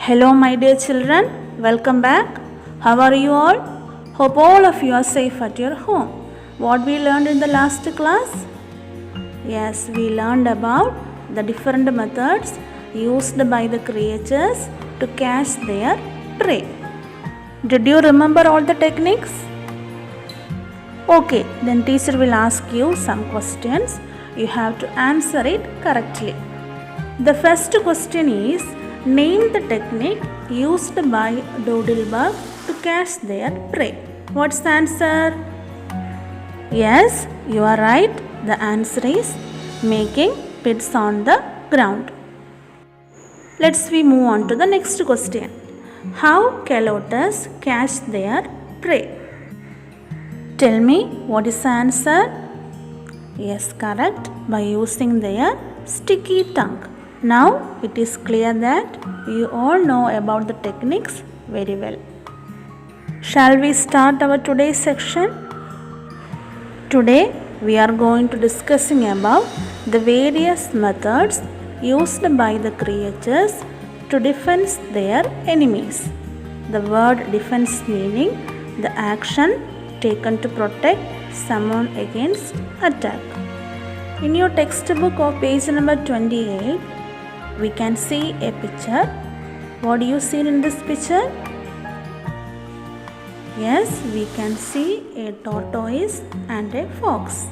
Hello, my dear children. Welcome back. How are you all? Hope all of you are safe at your home. What we learned in the last class? Yes, we learned about the different methods used by the creatures to catch their prey. Did you remember all the techniques? Okay, then teacher will ask you some questions. You have to answer it correctly. The first question is, name the technique used by doodlebug to catch their prey. What's the answer? Yes, you are right. The answer is making pits on the ground. Let's move on to the next question. How calotes catch their prey? Tell me what is the answer? Yes, correct. By using their sticky tongue. Now it is clear that you all know about the techniques very well. Shall we start our today's section? Today we are going to discussing about the various methods used by the creatures to defend their enemies. The word defense meaning the action taken to protect someone against attack. In your textbook of page number 28, we can see a picture. What do you see in this picture? Yes, we can see a tortoise and a fox.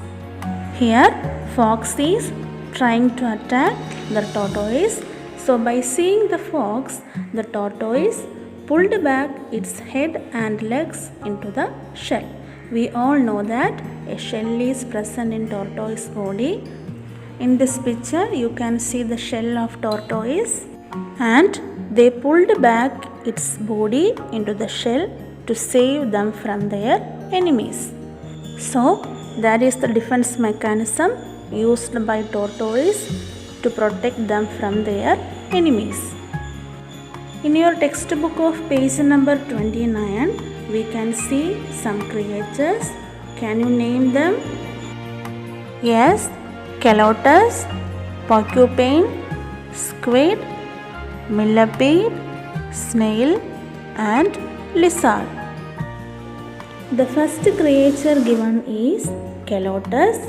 Here, fox is trying to attack the tortoise. So, by seeing the fox, the tortoise pulled back its head and legs into the shell. We all know that a shell is present in tortoise body. In this picture, you can see the shell of tortoise and they pulled back its body into the shell to save them from their enemies. So, that is the defense mechanism used by tortoise to protect them from their enemies. In your textbook of page number 29, we can see some creatures. Can you name them? Yes, calotes, porcupine, squid, millipede, snail and lizard. The first creature given is calotes.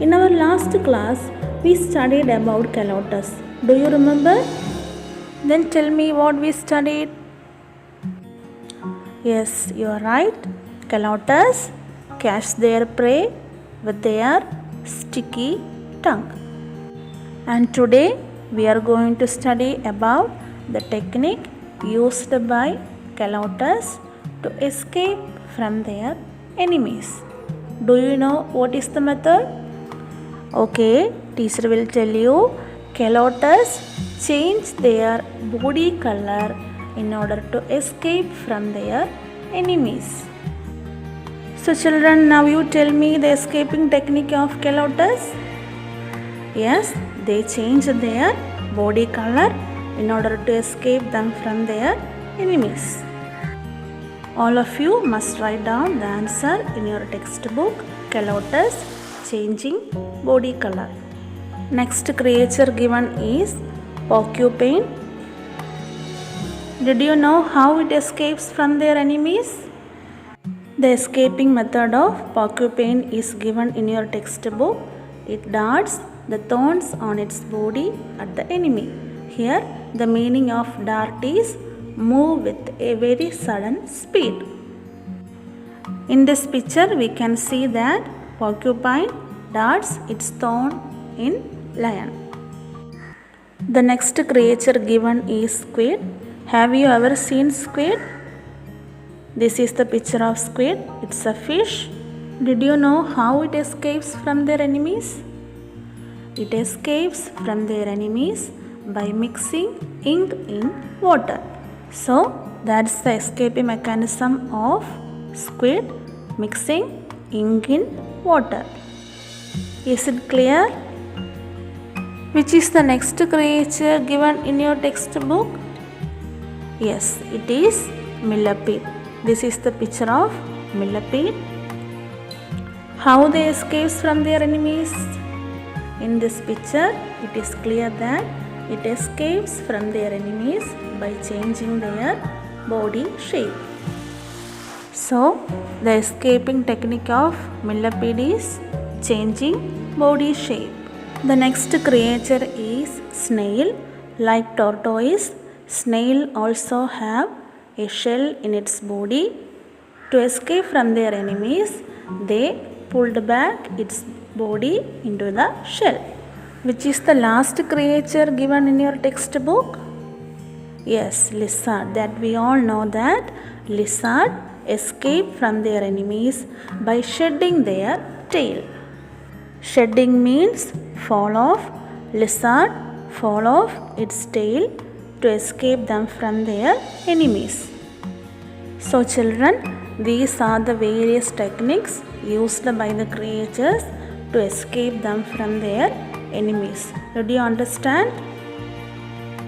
In our last class, we studied about calotes. Do you remember? Then tell me what we studied. Yes, you are right. Calotes catch their prey with their sticky tongue. And today we are going to study about the technique used by calotes to escape from their enemies. Do you know what is the method? Okay, teacher will tell you. Calotes change their body color in order to escape from their enemies. So children, now you tell me the escaping technique of calotes. Yes, they change their body color in order to escape them from their enemies. All of you must write down the answer in your textbook. Calotes changing body color. Next creature given is porcupine. Did you know how it escapes from their enemies? The escaping method of porcupine is given in your textbook. It darts the thorns on its body at the enemy. Here, the meaning of dart is move with a very sudden speed. In this picture, we can see that porcupine darts its thorn in lion. The next creature given is squid. Have you ever seen squid? This is the picture of squid. It's a fish. Did you know how it escapes from their enemies? It escapes from their enemies by mixing ink in water. So, that's the escaping mechanism of squid, mixing ink in water. Is it clear? Which is the next creature given in your textbook? Yes, it is millipede. This is the picture of millipede. How they escape from their enemies? In this picture, it is clear that it escapes from their enemies by changing their body shape. So, the escaping technique of millipede is changing body shape. The next creature is snail. Like tortoise, snail also have a shell in its body. To escape from their enemies, they pulled back its body into the shell. Which is the last creature given in your textbook? Yes, lizard. That we all know that lizard escape from their enemies by shedding their tail. Shedding means fall off. Lizard fall off its tail to escape them from their enemies. So children, these are the various techniques used by the creatures to escape them from their enemies. Did you understand?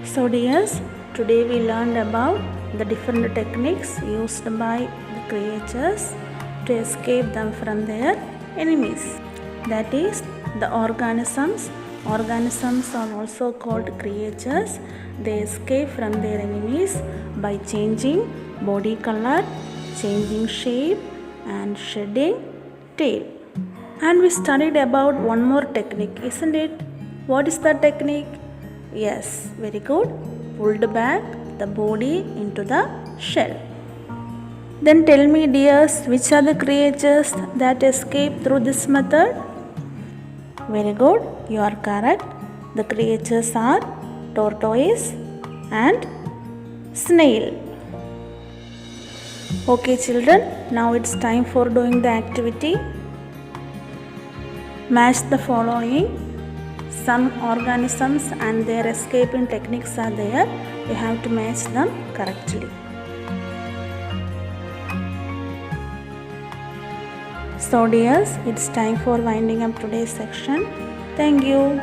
So dears, today we learned about the different techniques used by the creatures to escape them from their enemies. That is, the organisms. Organisms are also called creatures. They escape from their enemies by changing body color, changing shape and shedding tail. And we studied about one more technique, isn't it? What is that technique? Yes, very good. Pulled back the body into the shell. Then tell me dears, which are the creatures that escape through this method? Very good, you are correct. The creatures are tortoise and snail. Okay children, now it's time for doing the activity. Match the following. Some organisms and their escaping techniques are there. You have to match them correctly. So dears, it's time for winding up today's section. Thank you.